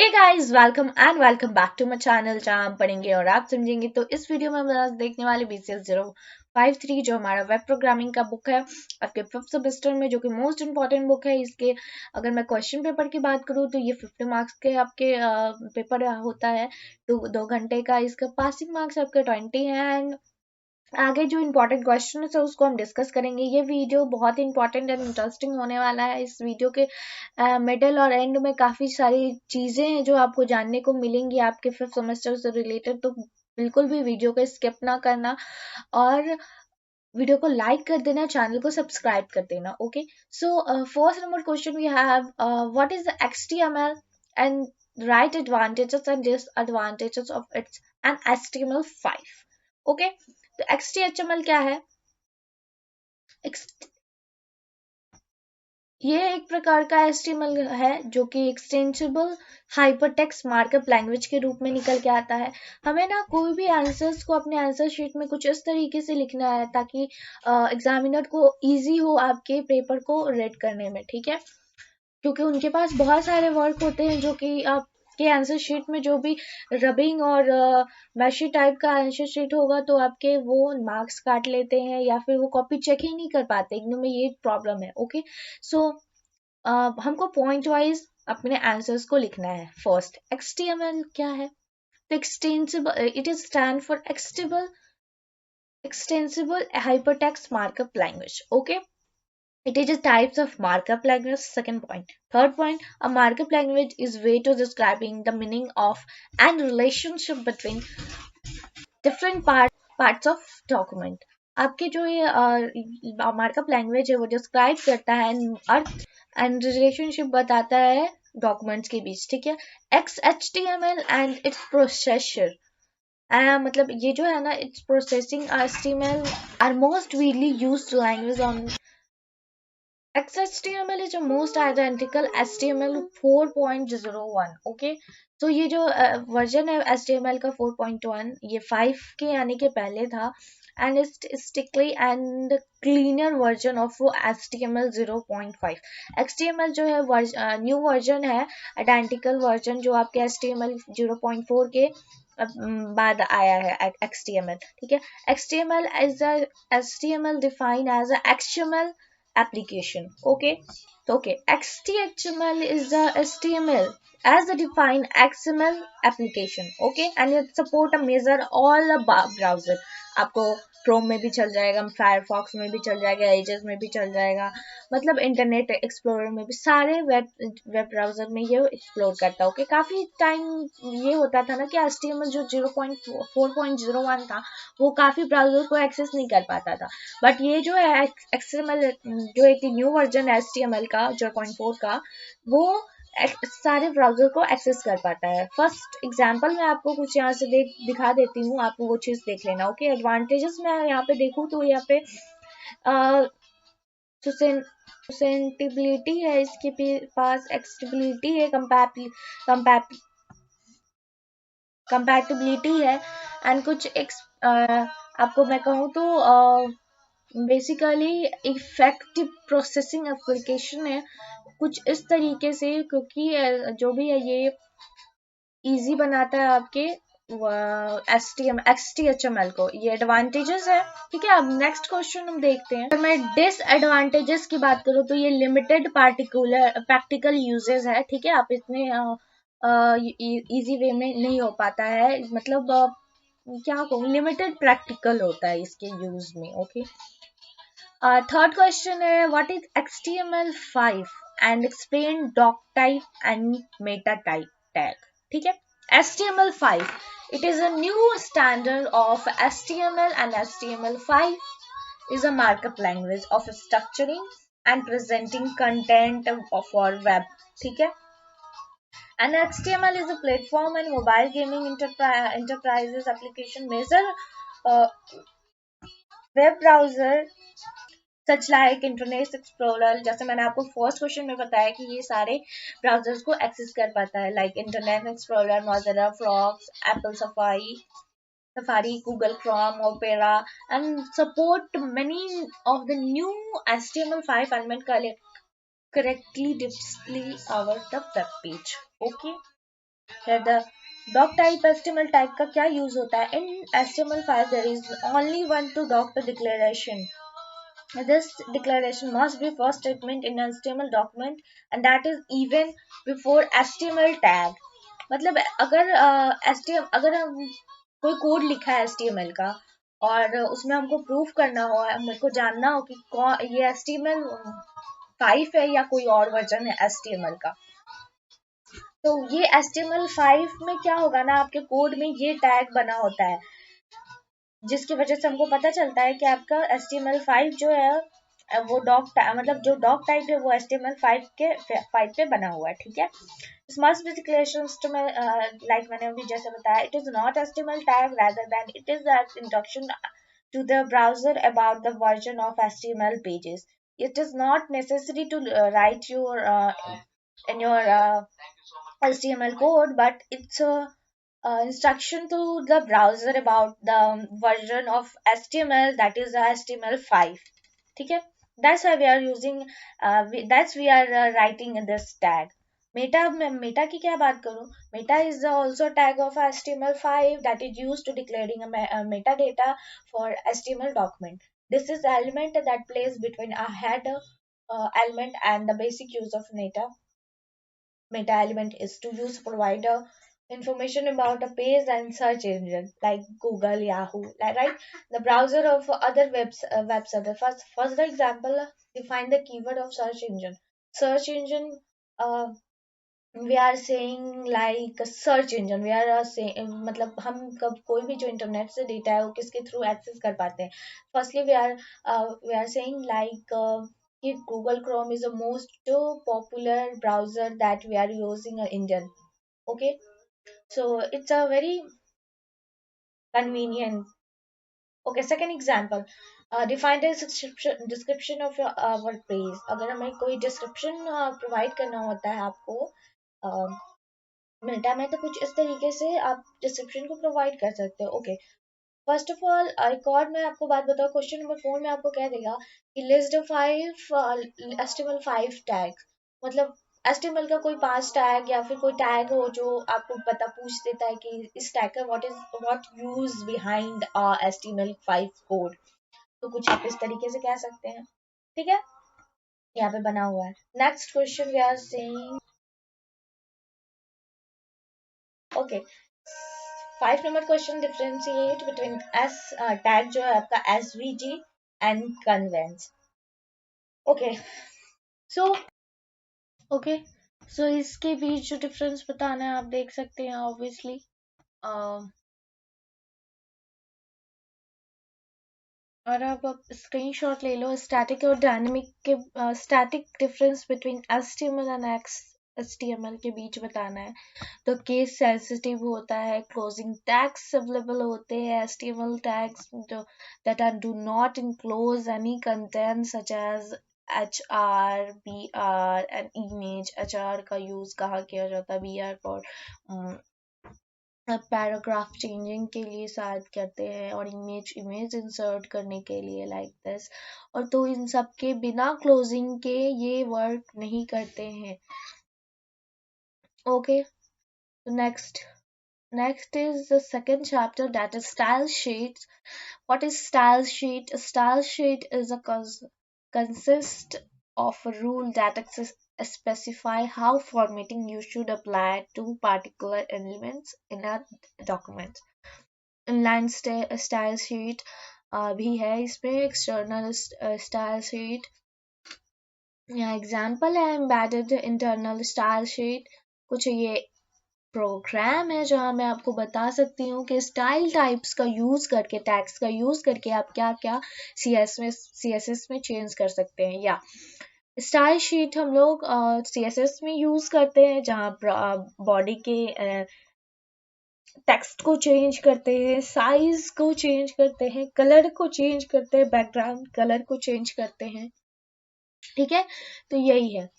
Hey guys, welcome and welcome back to my channel जहां हम पढ़ेंगे और आप समझेंगे। तो इस वीडियो में हम आज देखने वाले BCS 053 जो हमारा वेब प्रोग्रामिंग का बुक है आपके 5th सेमेस्टर में, जो कि मोस्ट इंपॉर्टेंट बुक है। इसके अगर मैं क्वेश्चन पेपर की बात करूं तो ये 50 मार्क्स के आपके पेपर होता है, 2 घंटे का। इसका पासिंग मार्क्स आपके 20 है। एंड आगे जो इम्पोर्टेंट क्वेश्चन है उसको हम डिस्कस करेंगे। ये वीडियो बहुत इंपॉर्टेंट एंड इंटरेस्टिंग होने वाला है। इस वीडियो के मिडल और एंड में काफ़ी सारी चीज़ें हैं जो आपको जानने को मिलेंगी आपके 5th सेमेस्टर से रिलेटेड। तो बिल्कुल भी वीडियो को स्किप ना करना और वीडियो को लाइक कर देना, चैनल को सब्सक्राइब कर देना। Okay, so first number question we have, what is the HTML and right advantages and disadvantages of its and HTML5। Okay, तो XHTML क्या है? ये एक प्रकार का HTML है जो कि एक्सटेंसिबल हाइपरटेक्स्ट मार्कअप लैंग्वेज के रूप में निकल के आता है। हमें ना कोई भी आंसर्स को अपने आंसर शीट में कुछ इस तरीके से लिखना है ताकि एग्जामिनर को इजी हो आपके पेपर को रीड करने में, ठीक है? क्योंकि उनके पास बहुत सारे वर्क होते हैं जो कि आपके आंसर शीट में जो भी रबिंग और मैशी टाइप का आंसर शीट होगा तो आपके वो मार्क्स काट लेते हैं या फिर वो कॉपी चेक ही नहीं कर पाते। एकदम में ये प्रॉब्लम है। ओके, सो हमको पॉइंट वाइज अपने आंसर्स को लिखना है। फर्स्ट, XTML क्या है? तो extensible, it is stand for extensible hypertext markup language. Okay, it is types of markup language. Second point. Third point, a markup language is way to describing the meaning of and relationship between different parts of document. आपके जो ये markup language है वो describe करता है earth and relationship बताता है documents के बीच, ठीक है? XHTML एंड इट्स प्रोसेसर, मतलब ये जो है ना, it's processing HTML are most widely used language on XHTML is the most identical HTML 4.01. Okay, तो ये जो वर्जन है HTML का 4.1, ये 5 के आने के पहले था। And strictly and cleaner version of HTML 0.5। XTML जो है न्यू वर्जन है, आइडेंटिकल वर्जन जो आपके HTML 0.4 के बाद आया है XTML, ठीक है? XTML is a HTML defined as a XML application. Okay, XHTML is the HTML as a defined XML application. Okay, and it support a major all the browser. आपको Chrome में भी चल जाएगा, फायरफॉक्स में भी चल जाएगा, एजेस में भी चल जाएगा, मतलब इंटरनेट एक्सप्लोरर में भी, सारे वेब ब्राउजर में ये एक्सप्लोर करता है। ओके, काफ़ी टाइम ये होता था ना कि HTML जो 4.01 था वो काफ़ी ब्राउजर को एक्सेस नहीं कर पाता था। बट ये जो है XML जो एक न्यू वर्जन है HTML का 0.4 का, वो सारे ब्राउजर को एक्सेस कर पाता है। फर्स्ट एग्जांपल मैं आपको कुछ यहाँ से दिखा देती हूँ, आपको वो चीज़ देख लेना। ओके, एडवांटेजेस मैं यहाँ पे देखूँ तो यहाँ पे सुसेंटिबिलिटी है, इसके पास एक्सेसिबिलिटी है, कंपैटिबिलिटी है, एंड कुछ आपको मैं कहूँ तो बेसिकली इफेक्टिव प्रोसेसिंग एप्लीकेशन है कुछ इस तरीके से, क्योंकि जो भी है ये इजी बनाता है आपके XHTML को। ये एडवांटेजेस है, ठीक है? अब नेक्स्ट क्वेश्चन हम देखते हैं। अगर मैं डिसएडवांटेजेस की बात करूँ तो ये लिमिटेड प्रैक्टिकल यूजेस है, ठीक है? आप इतने इजी वे में नहीं हो पाता है, मतलब क्या कहूँ, लिमिटेड प्रैक्टिकल होता है इसके यूज में। ओके, थर्ड क्वेश्चन है, what is HTML5 and explain doc type and meta type tag, ठीक है? HTML5, it is a new standard of HTML, and HTML5 is a markup language of structuring and presenting content for web, ठीक है? And HTML is a platform and mobile gaming enterprises application major web browser such like Internet explorer. जैसे मैंने आपको first question में बताया कि ये सारे ब्राउजर्स को एक्सेस कर पाता है, like Internet Explorer, Mozilla, Firefox, Apple Safari, Google Chrome, Opera, and support many of the new HTML5 element correctly display our the web page. Okay, फिर the doc type HTML tag का क्या use होता है? इन HTML5 there is only one to doc the declaration. This declaration must be first statement in an HTML document and that is even before HTML tag. मतलब अगर HTML अगर हम कोई code लिखा है HTML का और उसमें हमको प्रूफ करना हो, मेरे को जानना हो कि कौन ये HTML5 है या कोई और वर्जन है HTML का, तो ये HTML5 में क्या होगा ना, आपके कोड में ये टैग बना होता है जिसकी वजह से हमको पता चलता है कि आपका HTML5 जो है वो मतलब जो डॉक टाइप है वो HTML5 के 5 पे बना हुआ है, ठीक है। Must be declarations to like मैंने अभी जैसे बताया, it is not HTML tag rather than it is an introduction to the browser about the version of HTML pages. It is not necessary to write your in your HTML code, but it's a instruction to the browser about the version of HTML that is HTML5. ठीक है, that's why we are using that's we are writing this tag. Meta की क्या बात करूं? Meta is also tag of HTML5 that is used to declaring a metadata for HTML document. This is element that plays between a header element and the basic use of meta element is to use provider information about a page and search engine like Google, Yahoo, right? The browser of other web server. First example, define the keyword of search engine. Search engine, we are saying like a search engine. We are saying मतलब हम कब कोई भी जो internet से data है वो किसके थ्रू एक्सेस कर पाते हैं. Firstly, we are saying like Google Chrome is the most popular browser that we are using in Indian. Okay, so it's a very convenient. Okay, second example, define the description of your our page. अगर हमें कोई description provide करना होता है आपको Meta में, तो कुछ इस तरीके से आप डिस्क्रिप्शन को प्रोवाइड कर सकते हो. ओके, फर्स्ट ऑफ ऑल एक और मैं आपको बात बताऊँ, क्वेश्चन नंबर 4 में आपको कह देगा कि लिस्ट 5 HTML5 टैग, मतलब HTML का कोई 5 टैग या फिर कोई टैग हो जो आपको पूछ देता है कि इस टैग का what use behind HTML5 code. तो कुछ आप इस तरीके से कह सकते हैं, ठीक है, यहाँ पे बना हुआ है. Next question we are saying, okay, 5 number question, differentiate between tag जो है आपका SVG and canvas. Okay, so okay, so इसके बीच जो डिफरेंस बताना है आप देख सकते हैं ऑब्वियसली. और आप स्क्रीनशॉट ले लो. स्टैटिक और डायनेमिक के static difference between HTML and HTML के बीच बताना है. तो केस सेंसिटिव होता है. क्लोजिंग टैग्स अवेलेबल होते हैं. HTML टैग्स जो that are do not enclose any content such as HR, BR and image. HR का यूज कहाँ किया जाता है? BR for पैराग्राफ चेंजिंग के लिए शायद करते हैं, और इमेज इंसर्ट करने के लिए लाइक दिस. और तो इन सब के बिना क्लोजिंग के ये वर्क नहीं करते हैं. Okay, next is the second chapter, that is style sheet. What is style sheet? A style sheet is a consist of a rule that specify how formatting you should apply to particular elements in a document. Inline style sheet भी है इसमें. external style sheet, यहाँ example है embedded internal style sheet. कुछ ये programme है जहाँ मैं आपको बता सकती हूँ कि स्टाइल टाइप्स का यूज करके, टैग्स का यूज करके आप क्या क्या CSS में चेंज कर सकते हैं. या स्टाइल शीट हम लोग CSS में यूज करते हैं जहाँ बॉडी के टेक्स्ट को चेंज करते हैं, साइज को चेंज करते हैं, कलर को चेंज करते हैं, बैकग्राउंड कलर को चेंज करते हैं, ठीक है. तो यही है.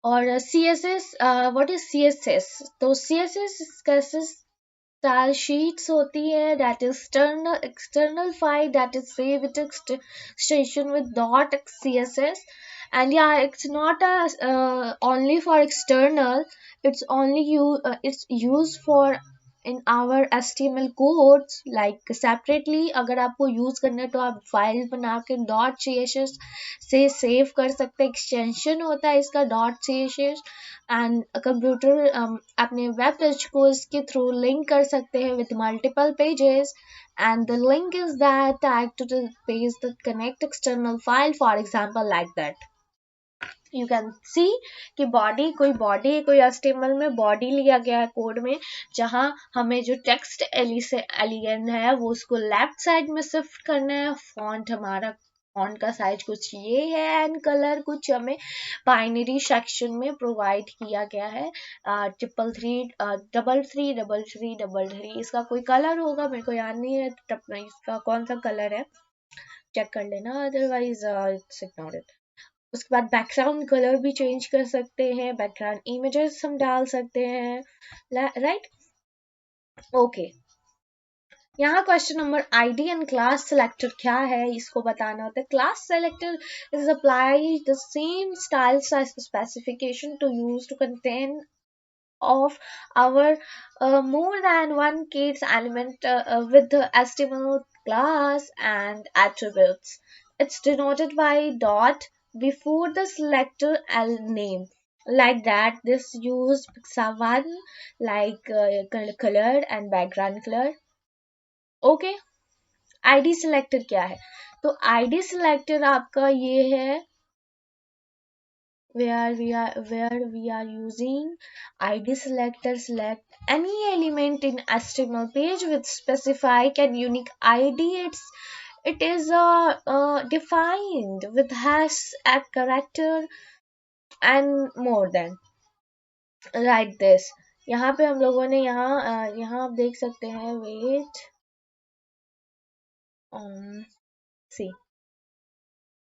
और CSS, व्हाट इज CSS? तो CSS कैसे style sheets होती है, that is external file that is saved extension with .css And yeah, it's not a only for external, it's used for in our HTML codes, like separately अगर आपको use करना है तो आप file बना के डॉट css से save कर सकते हैं, एक्सटेंशन होता है इसका डॉट css, एंड कंप्यूटर अपने वेब पेज को इसके थ्रू लिंक कर सकते हैं with multiple pages, and the link is that tagged to the page that connect external file, for example like that. You can see कि body कोई HTML में body लिया गया है कोड में, जहां हमें जो टेक्स्ट एली से एलियन है वो उसको लेफ्ट साइड में शिफ्ट करना है, फॉन्ट हमारा फॉन्ट का साइज कुछ ये है, एंड कलर कुछ हमें बाइनरी सेक्शन में प्रोवाइड किया गया है, 333 इसका कोई कलर होगा, मेरे को याद नहीं है इसका कौन सा कलर है, चेक कर लेना, अदरवाइज इट्स इग्नोर इट। उसके बाद बैकग्राउंड कलर भी चेंज कर सकते हैं, बैकग्राउंड इमेजेस हम डाल सकते हैं, राइट। ओके, यहाँ question number ID and class selector क्या है इसको बताना होता है। Class selector is apply the same style specification to use to contain of our more than one case element with the HTML class and attributes. It's denoted by dot before the selector name. Like that, this use pixel1 like colored and background color. Okay, ID selector क्या है? तो ID selector आपका ये है where we are using ID selector select any element in HTML page with specific and unique ID. It is defined with hash at character and more than like this. यहाँ पे हम लोगों ने यहाँ आप देख सकते हैं, वेट सी,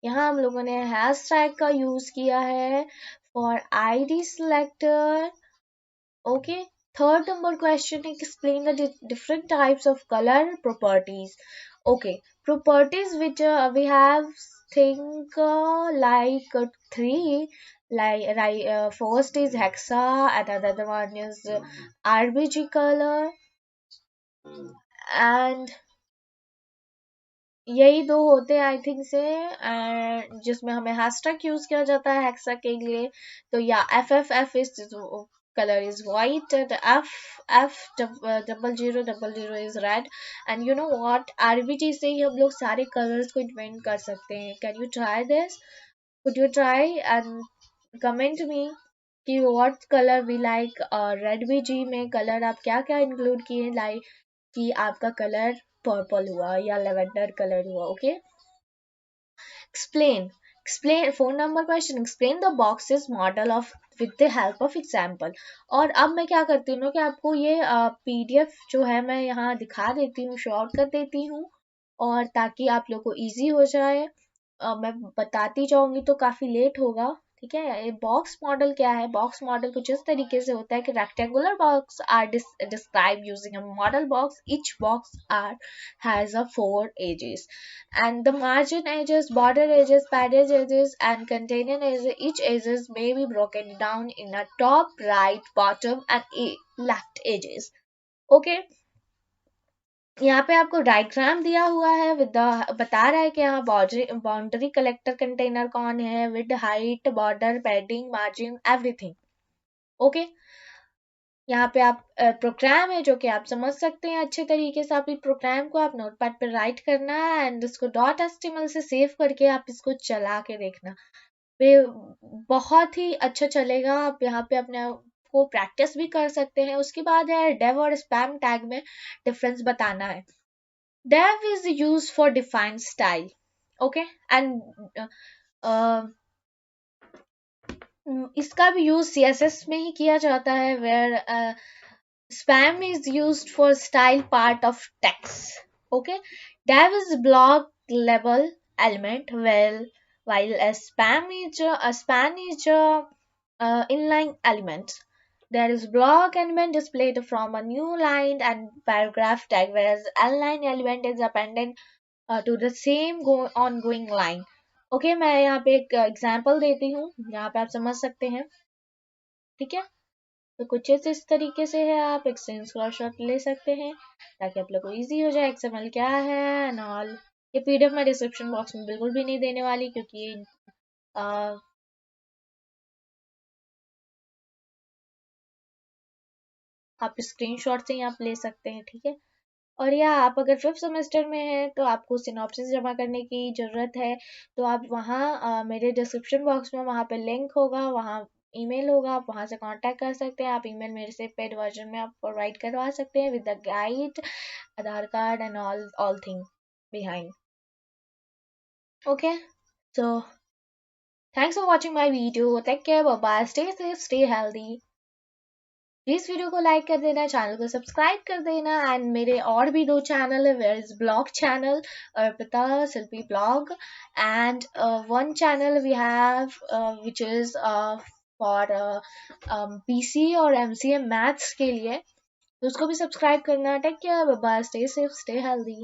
यहाँ हम लोगों ने हैश टैग का यूज किया है for ID selector. Okay, third number question, explain the different types of color properties. Okay, properties which we have think like three, like first is hexa, and another one is RBG color, and यही दो होते हैं I think से, जिसमें हमें hashtag use किया जाता है हेक्सा के लिए। तो या F is color is white, and F0000 is red, and you know what, RBG से ही हम लोग सारे colors को invent कर सकते हैं। Can you try this? Could you try and comment me कि what color we like? Red BG में कलर आप क्या क्या इंक्लूड किए, लाइक कि आपका कलर पर्पल हुआ या लेवेंडर कलर हुआ। Okay, explain 4 number question, explain the boxes model of with the help of example। और अब मैं क्या करती हूँ कि आपको ये PDF जो है मैं यहाँ दिखा देती हूँ, शॉर्ट कर देती हूँ, और ताकि आप लोग को इजी हो जाए। मैं बताती जाऊंगी तो काफी लेट होगा, ठीक है। ये बॉक्स मॉडल क्या है? बॉक्स मॉडल कुछ इस तरीके से होता है कि rectangular box are describe using a model box, each box are has a 4 edges, and the margin edges, border edges, padded edges, and containing edges, each edges may be broken down in a top, right, bottom, and left edges। Okay, यहाँ पे आपको diagram दिया हुआ है with बता रहा है कि यहाँ बाउंड्री कलेक्टर कंटेनर कौन है, with height, border, padding, margin, everything. Okay, यहाँ पे आप प्रोग्राम है जो कि आप समझ सकते हैं अच्छे तरीके से। आप इस प्रोग्राम को आप नोटपैड पर राइट करना है एंड इसको .html से सेव करके आप इसको चला के देखना, वे बहुत ही अच्छा चलेगा। आप यहाँ पे अपने को प्रैक्टिस भी कर सकते हैं। उसके बाद है डेव और स्पैम टैग में डिफरेंस बताना है। Dev is used for defined style, okay, and इसका भी यूज CSS में ही किया जाता है, where spam is used for style part of text, okay। Dev is block level element, while a span is inline element. There is block element displayed from a new line and paragraph tag, whereas align element is appended to the same ongoing line. Okay, मैं यहाँ पे एक example देती हूँ, यहाँ पे आप समझ सकते हैं, ठीक है। तो कुछ इस तरीके से है, आप एक स्क्रीनशॉट ले सकते हैं ताकि आप लोग को इजी हो जाए एक्सएमएल क्या है एंड ऑल। ये पीडीएफ मैं डिस्क्रिप्शन बॉक्स में बिल्कुल भी नहीं देने वाली, क्योंकि आ, आप स्क्रीनशॉट से ही आप ले सकते हैं, ठीक है। और या आप अगर 5th सेमेस्टर में हैं तो आपको सिनॉप्सिस जमा करने की ज़रूरत है, तो आप वहाँ मेरे डिस्क्रिप्शन बॉक्स में वहाँ पे लिंक होगा, वहाँ ईमेल होगा, आप वहाँ से कांटेक्ट कर सकते हैं। आप ईमेल मेरे से पेड वर्जन में आप प्रोवाइड करवा सकते हैं with the guide, Aadhaar card and all thing behind. Okay, so thanks for watching my video. Take care, bye bye, stay safe, stay healthy. Please video को लाइक कर देना, चैनल को subscribe कर देना एंड मेरे और भी 2 चैनल है, where is blog channel Arpita Shilpi blog and one channel we have which is for PC और एमसीए मैथ्स के लिए, तो उसको भी सब्सक्राइब करना। Take care, bye bye, stay safe, stay healthy.